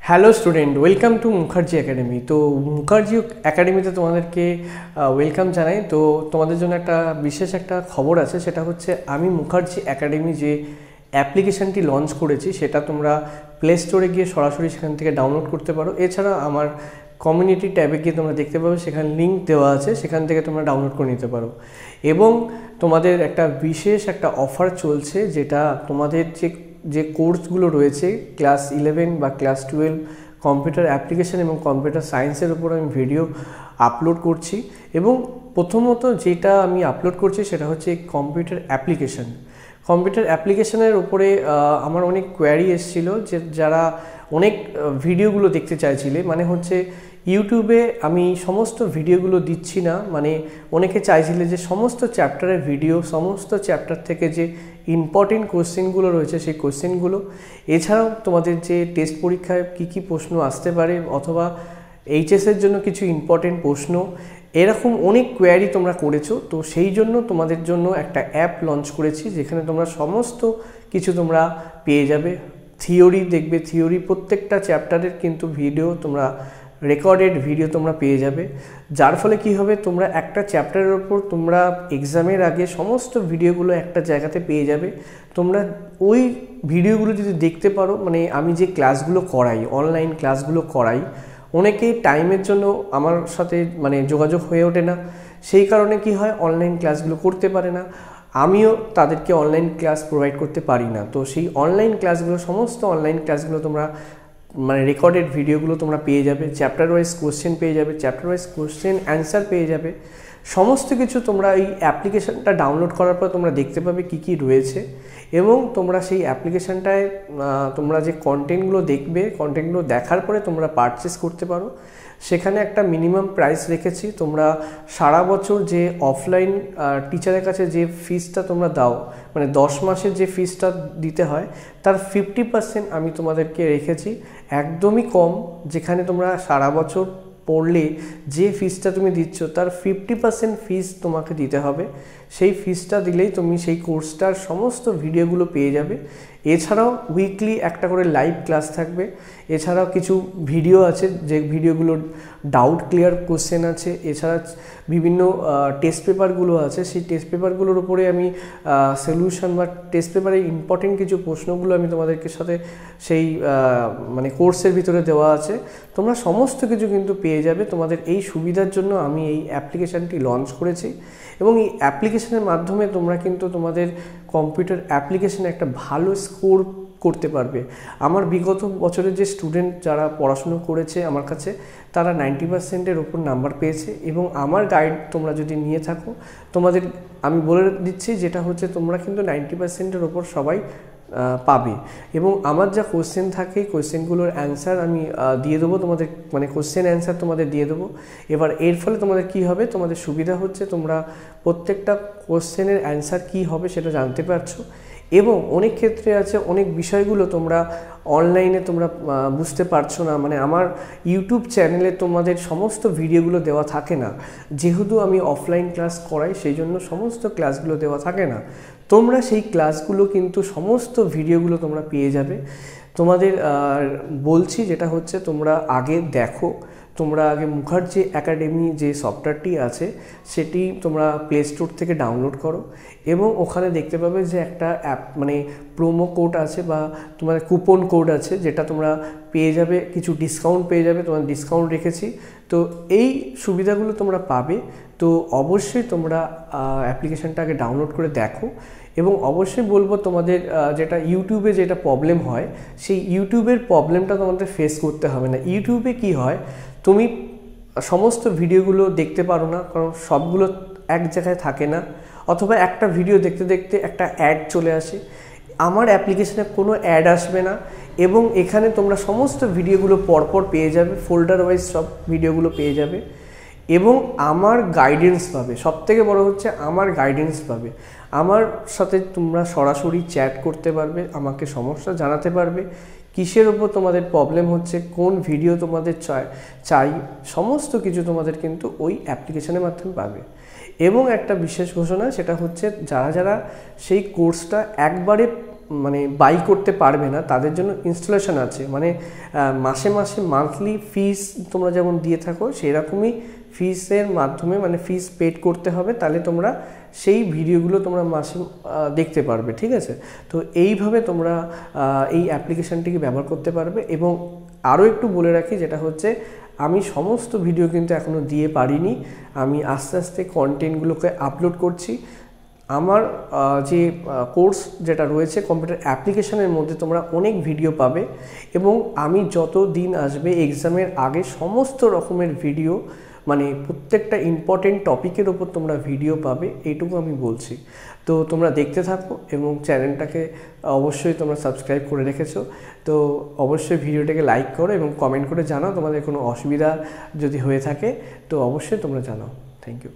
Hello student, welcome to Mukherjee academy. তো মুখার্জি একাডেমিতে তোমাদেরকে ওয়েলকাম জানাই। তো তোমাদের জন্য বিশেষ একটা খবর আছে, সেটা হচ্ছে আমি মুখার্জি একাডেমি যে অ্যাপ্লিকেশানটি লঞ্চ করেছি সেটা তোমরা প্লে স্টোরে গিয়ে সরাসরি সেখান থেকে ডাউনলোড করতে পারো। এছাড়া আমার কমিউনিটি ট্যাবে গিয়ে তোমরা দেখতে পাবে, সেখানে লিঙ্ক দেওয়া আছে, সেখান থেকে তোমরা ডাউনলোড করে নিতে পারো। এবং তোমাদের বিশেষ একটা অফার চলছে, যেটা তোমাদের যে কোর্সগুলো রয়েছে ক্লাস 11 বা ক্লাস 12 কম্পিউটার অ্যাপ্লিকেশন এবং কম্পিউটার সায়েন্সের উপর আমি ভিডিও আপলোড করছি। এবং প্রথমত যেটা আমি আপলোড করছি সেটা হচ্ছে কম্পিউটার অ্যাপ্লিকেশনের উপরে আমার অনেক কোয়ারি এসেছিলো, যে যারা অনেক ভিডিওগুলো দেখতে চাইছিলে, মানে হচ্ছে ইউটিউবে আমি সমস্ত ভিডিওগুলো দিচ্ছি না। মানে অনেকে চাইছিলে যে সমস্ত চ্যাপ্টারের ভিডিও, সমস্ত চ্যাপ্টার থেকে যে ইম্পর্টেন্ট কোশ্চেনগুলো রয়েছে সেই কোশ্চেনগুলো, এছাড়াও তোমাদের যে টেস্ট পরীক্ষায় কী প্রশ্ন আসতে পারে, অথবা এইচএসের জন্য কিছু ইম্পর্টেন্ট প্রশ্ন, এরকম অনেক কোয়ারি তোমরা করেছো। তো সেই জন্য তোমাদের জন্য একটা অ্যাপ লঞ্চ করেছি, যেখানে তোমরা সমস্ত কিছু তোমরা পেয়ে যাবে। থিওরি দেখবে, থিওরি প্রত্যেকটা চ্যাপ্টারের কিন্তু ভিডিও তোমরা রেকর্ডেড ভিডিও তোমরা পেয়ে যাবে। যার ফলে কি হবে, তোমরা একটা চ্যাপ্টারের ওপর তোমরা এক্সামের আগে সমস্ত ভিডিওগুলো একটা জায়গাতে পেয়ে যাবে। তোমরা ওই ভিডিওগুলো যদি দেখতে পারো, মানে আমি যে ক্লাসগুলো করাই, অনলাইন ক্লাসগুলো করাই, অনেকেই টাইমের জন্য আমার সাথে যোগাযোগ হয়ে ওঠে না, সেই কারণে কি হয়, অনলাইন ক্লাসগুলো করতে পারে না, আমিও তাদেরকে অনলাইন ক্লাস প্রোভাইড করতে পারি না। তো সেই অনলাইন ক্লাসগুলো, সমস্ত অনলাইন ক্লাসগুলো তোমরা রেকর্ডেড ভিডিওগুলো তোমরা পেয়ে যাবে, চ্যাপ্টার ওয়াইজ কোশ্চেন পেয়ে যাবে, চ্যাপ্টার ওয়াইজ কোশ্চেন অ্যান্সার পেয়ে যাবে। সমস্ত কিছু তোমরা এই অ্যাপ্লিকেশানটা ডাউনলোড করার পর তোমরা দেখতে পাবে কি রয়েছে। এবং তোমরা সেই অ্যাপ্লিকেশানটায় তোমরা যে কন্টেন্টগুলো দেখবে, কন্টেন্টগুলো দেখার পরে তোমরা পারচেস করতে পারো। সেখানে একটা মিনিমাম প্রাইস রেখেছি। তোমরা সারা বছর যে অফলাইন টিচারের কাছে যে ফিসটা তোমরা দাও, 10 মাসের যে ফিসটা দিতে হয়, তার 50% আমি তোমাদেরকে রেখেছি, একদমই কম। যেখানে তোমরা সারা বছর পড়লে যে ফিসটা তুমি দিচ্ছ, তার 50% ফিস তোমাকে দিতে হবে। সেই ফিসটা দিলেই তুমি সেই কোর্সটার সমস্ত ভিডিওগুলো পেয়ে যাবে। এছাড়াও উইকলি একটা করে লাইভ ক্লাস থাকবে। এছাড়াও কিছু ভিডিও আছে, যে ভিডিওগুলো ডাউট ক্লিয়ার কোশ্চেন আছে। এছাড়া বিভিন্ন টেস্ট পেপারগুলো আছে, সেই টেস্ট পেপারগুলোর উপরে আমি সলিউশন বা টেস্ট পেপারে ইম্পর্টেন্ট কিছু প্রশ্নগুলো আমি তোমাদেরকে সাথে সেই কোর্সের ভিতরে দেওয়া আছে। তোমরা সমস্ত কিছু কিন্তু পেয়ে যাবে। তোমাদের এই সুবিধার জন্য আমি এই অ্যাপ্লিকেশানটি লঞ্চ করেছি। এবং এই অ্যাপ্লিকেশানের মাধ্যমে তোমরা কিন্তু তোমাদের কম্পিউটার অ্যাপ্লিকেশানে একটা ভালো স্কোর করতে পারবে। আমার বিগত বছরের যে স্টুডেন্ট যারা পড়াশুনো করেছে আমার কাছে, তারা 90%-এর ওপর নাম্বার পেয়েছে। এবং আমার গাইড তোমরা যদি নিয়ে থাকো, তোমাদের আমি বলে দিচ্ছি, যেটা হচ্ছে তোমরা কিন্তু 90%-এর ওপর সবাই পাবে। এবং আমার যা কোশ্চেন থাকে, কোশ্চেনগুলোর অ্যান্সার আমি দিয়ে দেবো তোমাদের, কোশ্চেন অ্যান্সার তোমাদের দিয়ে দেবো। এবার এর ফলে তোমাদের কি হবে, তোমাদের সুবিধা হচ্ছে তোমরা প্রত্যেকটা কোশ্চেনের অ্যান্সার কি হবে সেটা জানতে পারছো। এবং অনেক ক্ষেত্রে আছে, অনেক বিষয়গুলো তোমরা অনলাইনে তোমরা বুঝতে পারছো না, আমার ইউটিউব চ্যানেলে তোমাদের সমস্ত ভিডিওগুলো দেওয়া থাকে না। যেহেতু আমি অফলাইন ক্লাস করাই, সেই জন্য সমস্ত ক্লাসগুলো দেওয়া থাকে না। তোমরা সেই ক্লাসগুলো কিন্তু সমস্ত ভিডিওগুলো তোমরা পেয়ে যাবে। তোমাদের বলছি, যেটা হচ্ছে তোমরা আগে দেখো, তোমরা আগে মুখার্জি একাডেমি যে সফটওয়্যারটি আছে সেটি তোমরা প্লে স্টোর থেকে ডাউনলোড করো। এবং ওখানে দেখতে পাবে যে একটা অ্যাপ প্রোমো কোড আছে, বা তোমার কুপন কোড আছে, যেটা তোমরা পেয়ে যাবে, কিছু ডিসকাউন্ট পেয়ে যাবে। তোমার ডিসকাউন্ট রেখেছি। তো এই সুবিধাগুলো তোমরা পাবে। তো অবশ্যই তোমরা অ্যাপ্লিকেশানটা আগে ডাউনলোড করে দেখো। এবং অবশ্যই বলবো, তোমাদের যেটা ইউটিউবে যেটা প্রবলেম হয়, সেই ইউটিউবের প্রবলেমটা তোমাদের ফেস করতে হবে না। ইউটিউবে কি হয়, তুমি সমস্ত ভিডিওগুলো দেখতে পারো না, কারণ সবগুলো এক জায়গায় থাকে না, অথবা একটা ভিডিও দেখতে দেখতে একটা অ্যাড চলে আসে। আমার অ্যাপ্লিকেশানে কোনো অ্যাড আসবে না। এবং এখানে তোমরা সমস্ত ভিডিওগুলো পরপর পেয়ে যাবে, ফোল্ডার ওয়াইজ সব ভিডিওগুলো পেয়ে যাবে। এবং আমার গাইডেন্স পাবে, সবথেকে বড় হচ্ছে আমার গাইডেন্স পাবে। আমার সাথে তোমরা সরাসরি চ্যাট করতে পারবে, আমাকে সমস্যা জানাতে পারবে, কিসের ওপর তোমাদের প্রবলেম হচ্ছে, কোন ভিডিও তোমাদের চাই, সমস্ত কিছু তোমাদের কিন্তু ওই অ্যাপ্লিকেশানের মাধ্যমে পাবে। এবং একটা বিশেষ ঘোষণা, সেটা হচ্ছে যারা সেই কোর্সটা একবারে মানে বাই করতে পারবে না তাদের জন্য ইনস্টলেশন আছে, মানে মাসে মাসে মান্থলি ফিস তোমরা যেমন দিয়ে থাকো সেরকমই ফিসের মাধ্যমে মানে ফিস পেড করতে হবে, তাহলে তোমরা সেই ভিডিওগুলো তোমরা মাসে দেখতে পারবে। ঠিক আছে, তো এইভাবে তোমরা এই অ্যাপ্লিকেশানটিকে ব্যবহার করতে পারবে। এবং আরও একটু বলে রাখি, যেটা হচ্ছে আমি সমস্ত ভিডিও কিন্তু এখনও দিয়ে পারিনি, আমি আস্তে আস্তে কন্টেন্টগুলোকে আপলোড করছি। আমার যে কোর্স যেটা রয়েছে কম্পিউটার অ্যাপ্লিকেশনের মধ্যে তোমরা অনেক ভিডিও পাবে, এবং আমি যত দিন আসবে এক্সামের আগে সমস্ত রকমের ভিডিও, মানে প্রত্যেকটা ইম্পর্টেন্ট টপিকের ওপর তোমরা ভিডিও পাবে, এইটুকু আমি বলছি। তো তোমরা দেখতে থাকো এবং চ্যানেলটাকে অবশ্যই তোমরা সাবস্ক্রাইব করে রেখেছো, তো অবশ্যই ভিডিওটাকে লাইক করো এবং কমেন্ট করে জানাও তোমাদের কোনো অসুবিধা যদি হয়ে থাকে, তো অবশ্যই তোমরা জানাও। Thank you.